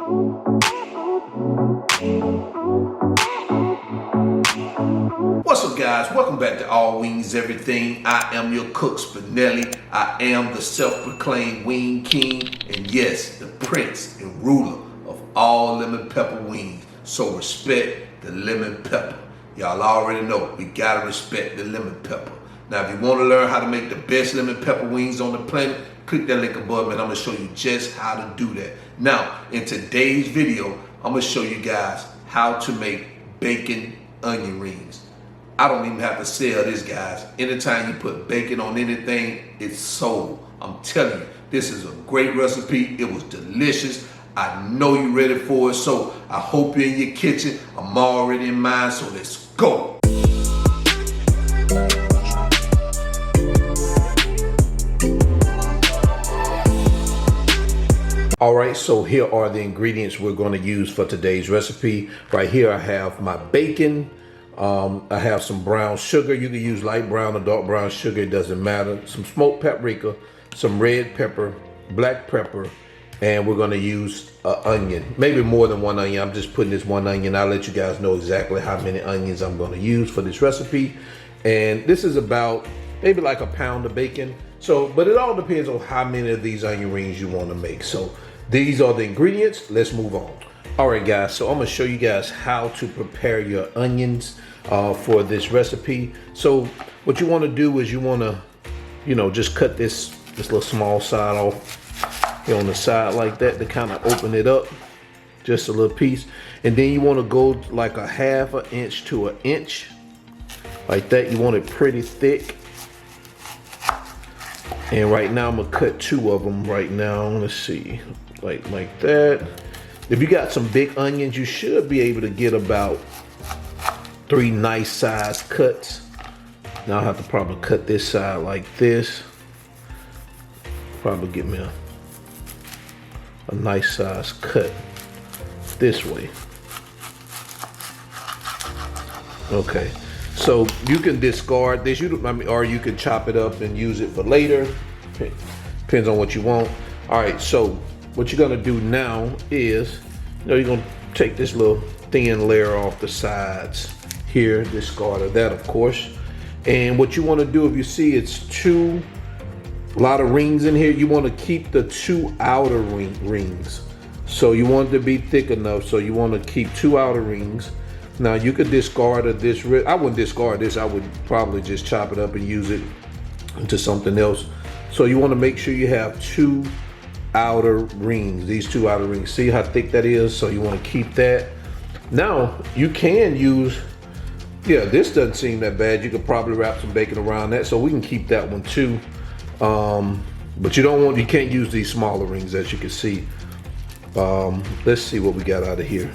What's up, guys? Welcome back to All Wings Everything. I am your cook, Spinelli. I am the self-proclaimed wing king, and yes, the prince and ruler of all lemon pepper wings. So respect the lemon pepper. Y'all already know we gotta respect the lemon pepper. Now, if you want to learn how to make the best lemon pepper wings on the planet, click that link above, and I'm gonna show you just how to do that. Now, in today's video, I'm gonna show you guys how to make bacon onion rings. I don't even have to sell this, guys. Anytime you put bacon on anything, it's sold. I'm telling you, this is a great recipe. It was delicious. I know you're ready for it, so I hope you're in your kitchen. I'm already in mine, so let's go. All right, so here are the ingredients we're going to use for today's recipe. Right here, I have my bacon. I have some brown sugar. You can use light brown or dark brown sugar, it doesn't matter. Some smoked paprika, some red pepper, black pepper, and we're gonna use an onion. Maybe more than one onion. I'm just putting this one onion. I'll let you guys know exactly how many onions I'm gonna use for this recipe. And this is about maybe like a pound of bacon. So, but it all depends on how many of these onion rings you wanna make. So these are the ingredients. Let's move on. All right, guys, so I'm gonna show you guys how to prepare your onions for this recipe. So what you wanna do is you wanna, just cut this little small side off here on the side like that to kind of open it up, just a little piece. And then you wanna go like a half an inch to an inch, like that. You want it pretty thick. And right now I'm gonna cut two of them right now. Let's see, like that. If you got some big onions, you should be able to get about 3 nice sized cuts. Now I'll have to probably cut this side like this. Probably get me a nice size cut this way. Okay, so you can discard this, or you can chop it up and use it for later. Depends on what you want. All right, so what you're gonna do now is, you're gonna take this little thin layer off the sides here, discard of that, of course. And what you wanna do, if you see it's a lot of rings in here, you wanna keep the 2 outer rings. So you want it to be thick enough, so you wanna keep 2 outer rings. Now you could discard of this, I wouldn't discard this, I would probably just chop it up and use it into something else. So you wanna make sure you have 2 outer rings, these 2 outer rings. See how thick that is? So you want to keep that. Now you can use, this doesn't seem that bad. You could probably wrap some bacon around that, so we can keep that one too. But you can't use these smaller rings, as you can see. Let's see what we got out of here.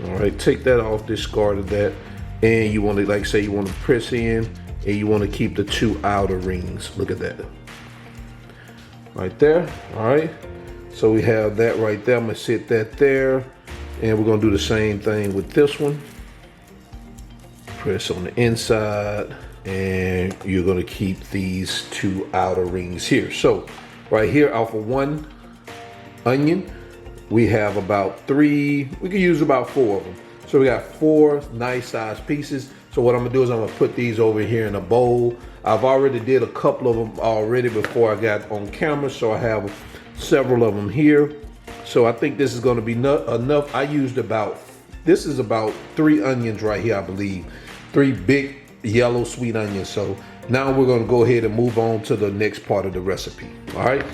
All right, take that off, discard of that, and you want to, like say, you want to press in, and you want to keep the 2 outer rings. Look at that. Right there. All right, so we have that right there. I'm gonna sit that there, and we're gonna do the same thing with this one. Press on the inside, and you're gonna keep these 2 outer rings here. So right here, off of 1 onion, we have about 3, we can use about 4 of them. So we got 4 nice sized pieces. So what I'm gonna do is I'm gonna put these over here in a bowl. I've already did a couple of them already before I got on camera, so I have several of them here. So I think this is gonna be enough. I used this is about 3 onions right here, I believe. 3 big yellow sweet onions. So now we're gonna go ahead and move on to the next part of the recipe, all right?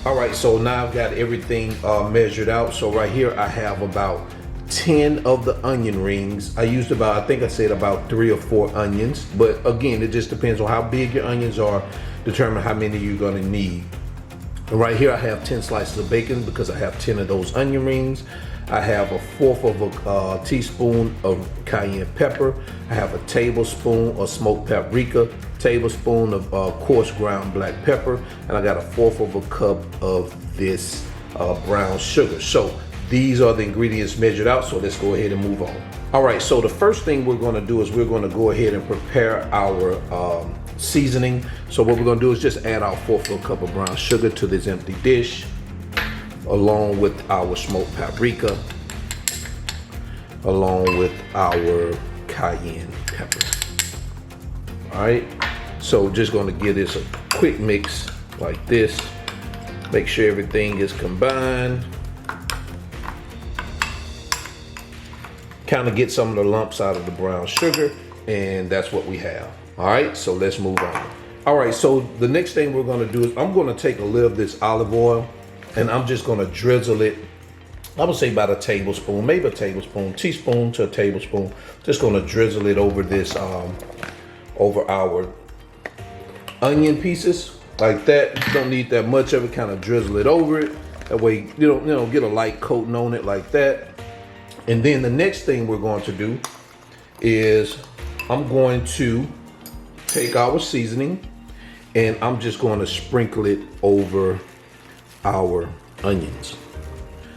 All right, so now I've got everything measured out. So right here I have about 10 of the onion rings. I used about, I think I said about 3 or 4 onions, but again, it just depends on how big your onions are, determine how many you're gonna need. And right here I have 10 slices of bacon because I have 10 of those onion rings. I have 1/4 of a teaspoon of cayenne pepper. I have a tablespoon of smoked paprika, tablespoon of coarse ground black pepper, and I got 1/4 of a cup of this brown sugar. So these are the ingredients measured out, so let's go ahead and move on. All right, so the first thing we're gonna do is we're gonna go ahead and prepare our seasoning. So what we're gonna do is just add our 1/4 cup of brown sugar to this empty dish. along with our smoked paprika, along with our cayenne pepper. All right, so just gonna give this a quick mix like this. Make sure everything is combined. Kind of get some of the lumps out of the brown sugar, and that's what we have. All right, so let's move on. All right, so the next thing we're gonna do is I'm gonna take a little of this olive oil and I'm just gonna drizzle it. I would say about a tablespoon, maybe a tablespoon, teaspoon to a tablespoon. Just gonna drizzle it over this, over our onion pieces like that. You don't need that much of it, kind of drizzle it over it. That way you don't get a light coating on it like that. And then the next thing we're going to do is I'm going to take our seasoning and I'm just going to sprinkle it over our onions.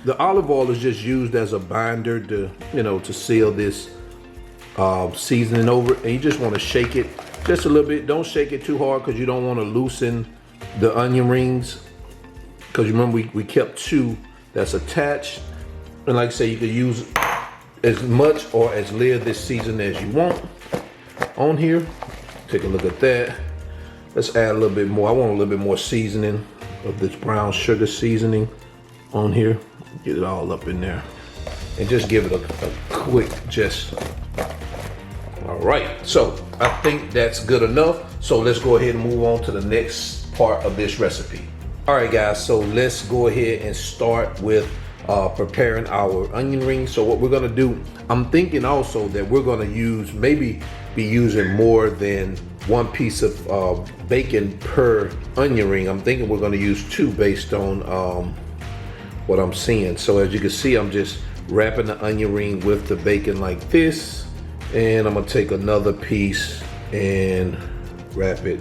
The olive oil is just used as a binder to, to seal this seasoning over it. And you just want to shake it just a little bit. Don't shake it too hard because you don't want to loosen the onion rings. Because remember we kept 2 that's attached. And like I say, you can use as much or as little of this seasoning as you want on here. Take a look at that. Let's add a little bit more. I want a little bit more seasoning of this brown sugar seasoning on here. Get it all up in there. And just give it a quick all right, so I think that's good enough. So let's go ahead and move on to the next part of this recipe. All right, guys, so let's go ahead and start with preparing our onion rings. So what we're gonna do, I'm thinking also that we're gonna maybe be using more than 1 piece of bacon per onion ring. I'm thinking we're gonna use 2 based on what I'm seeing. So as you can see, I'm just wrapping the onion ring with the bacon like this. And I'm gonna take another piece and wrap it.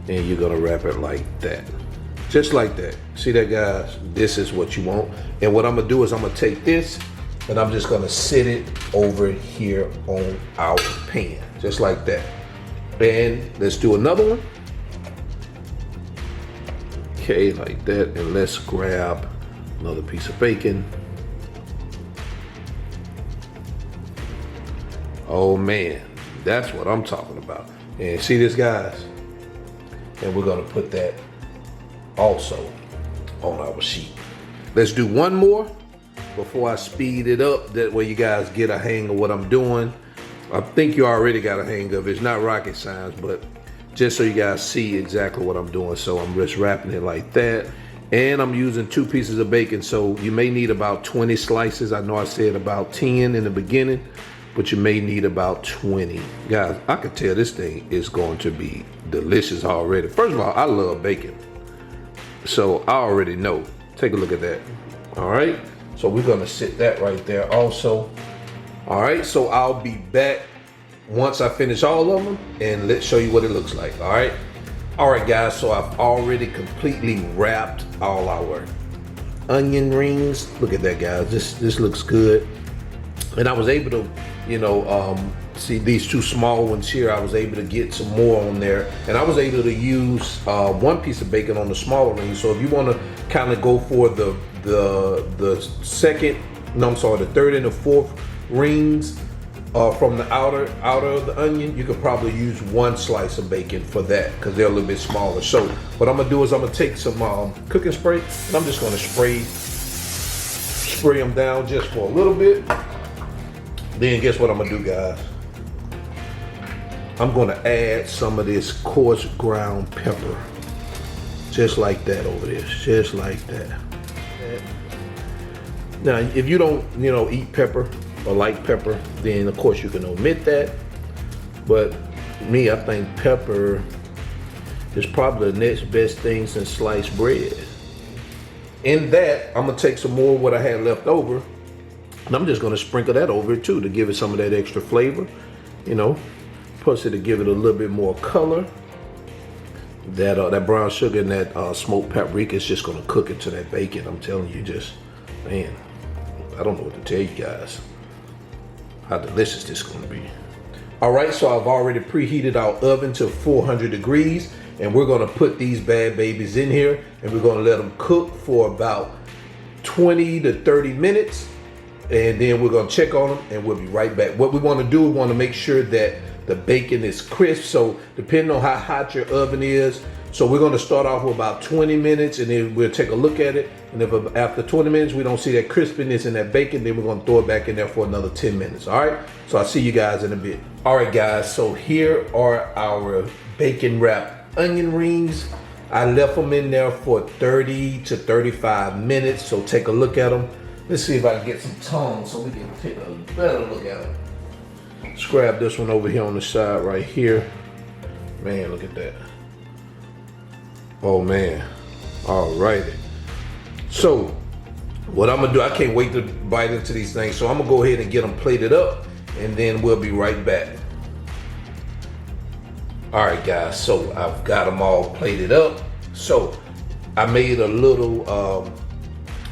And you're gonna wrap it like that. Just like that. See that, guys? This is what you want. And what I'm gonna do is I'm gonna take this and I'm just gonna sit it over here on our pan. Just like that. And let's do another one. Okay, like that. And let's grab another piece of bacon. Oh man, that's what I'm talking about. And see this, guys? And we're gonna put that also on our sheet. Let's do one more before I speed it up. That way you guys get a hang of what I'm doing. I think you already got a hang of it. It's not rocket science, but just so you guys see exactly what I'm doing. So I'm just wrapping it like that. And I'm using 2 pieces of bacon. So you may need about 20 slices. I know I said about 10 in the beginning, but you may need about 20. Guys, I can tell this thing is going to be delicious already. First of all, I love bacon. So I already know. Take a look at that. All right, so we're gonna sit that right there also. All right, so I'll be back once I finish all of them and let's show you what it looks like. All right, guys, so I've already completely wrapped all our onion rings. Look at that, guys. This looks good. And I was able to, see these 2 small ones here. I was able to get some more on there, and I was able to use 1 piece of bacon on the smaller ring. So if you want to kind of go for the third and the fourth rings from the outer of the onion, you could probably use 1 slice of bacon for that because they're a little bit smaller. So what I'm gonna do is I'm gonna take some cooking spray and I'm just gonna spray them down just for a little bit. Then guess what I'm gonna do, guys? I'm gonna add some of this coarse ground pepper. Just like that over there, just like that. Now, if you don't, eat pepper or like pepper, then of course you can omit that. But me, I think pepper is probably the next best thing since sliced bread. In that, I'm gonna take some more of what I had left over, and I'm just gonna sprinkle that over it too to give it some of that extra flavor, plus it'll give it a little bit more color. That brown sugar and that smoked paprika is just gonna cook into that bacon. I'm telling you, man, I don't know what to tell you guys how delicious this is gonna be. All right, so I've already preheated our oven to 400 degrees, and we're gonna put these bad babies in here, and we're gonna let them cook for about 20 to 30 minutes, and then we're gonna check on them, and we'll be right back. What we wanna do, we wanna make sure that the bacon is crisp, so depending on how hot your oven is, so we're gonna start off with about 20 minutes, and then we'll take a look at it, and if after 20 minutes we don't see that crispiness in that bacon, then we're gonna throw it back in there for another 10 minutes, all right? So I'll see you guys in a bit. All right, guys, so here are our bacon wrapped onion rings. I left them in there for 30 to 35 minutes, so take a look at them. Let's see if I can get some tongs so we can take a better look at them. Let's grab this one over here on the side right here. Man, look at that. Oh man, all righty. So what I'm gonna do, I can't wait to bite into these things, so I'm gonna go ahead and get them plated up, and then we'll be right back. All right, guys, so I've got them all plated up. So I made a little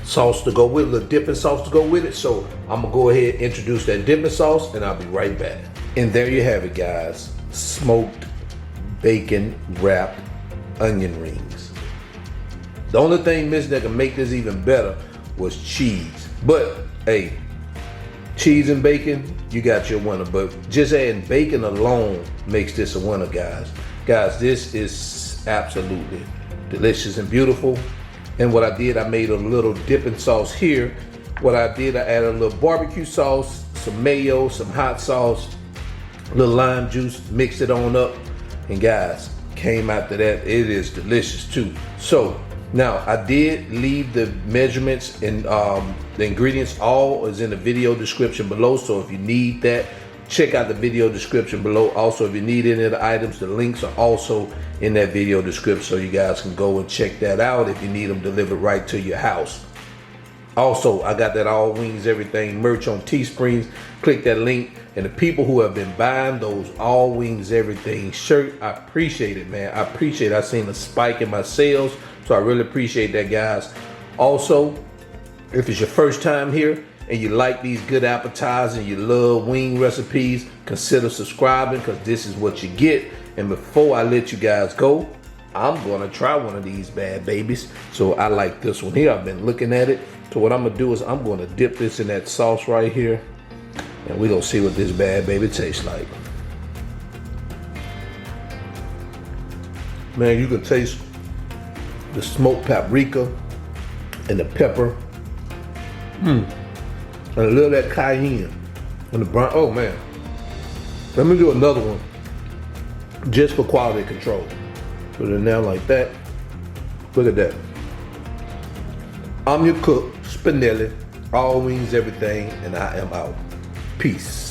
sauce to go with, a little dipping sauce to go with it. So I'm gonna go ahead and introduce that dipping sauce, and I'll be right back. And there you have it, guys. Smoked bacon wrapped onion rings. The only thing missing that can make this even better was cheese. But hey, cheese and bacon, you got your winner. But just adding bacon alone makes this a winner, guys. Guys, this is absolutely delicious and beautiful. And what I did, I made a little dipping sauce here. What I did, I added a little barbecue sauce, some mayo, some hot sauce, a little lime juice, mixed it on up. And guys, came after that, it is delicious too. So now I did leave the measurements and the ingredients all is in the video description below. So if you need that, check out the video description below. Also, if you need any of the items, the links are also in that video description, so you guys can go and check that out if you need them delivered right to your house. Also, I got that All Wings Everything merch on Teesprings. Click that link. And the people who have been buying those All Wings Everything shirt, I appreciate it, man. I appreciate it. I've seen a spike in my sales, so I really appreciate that, guys. Also, if it's your first time here and you like these good appetizers and you love wing recipes, consider subscribing, because this is what you get. And before I let you guys go, I'm gonna try one of these bad babies. So I like this one here. I've been looking at it. So what I'm gonna do is I'm gonna dip this in that sauce right here, and we're gonna see what this bad baby tastes like. Man, you can taste the smoked paprika and the pepper. And a little of that cayenne and the brown. Oh man. Let me do another one just for quality control. Put it in there like that. Look at that. I'm your cook, Spinelli. All Wings Everything, and I am out. Peace.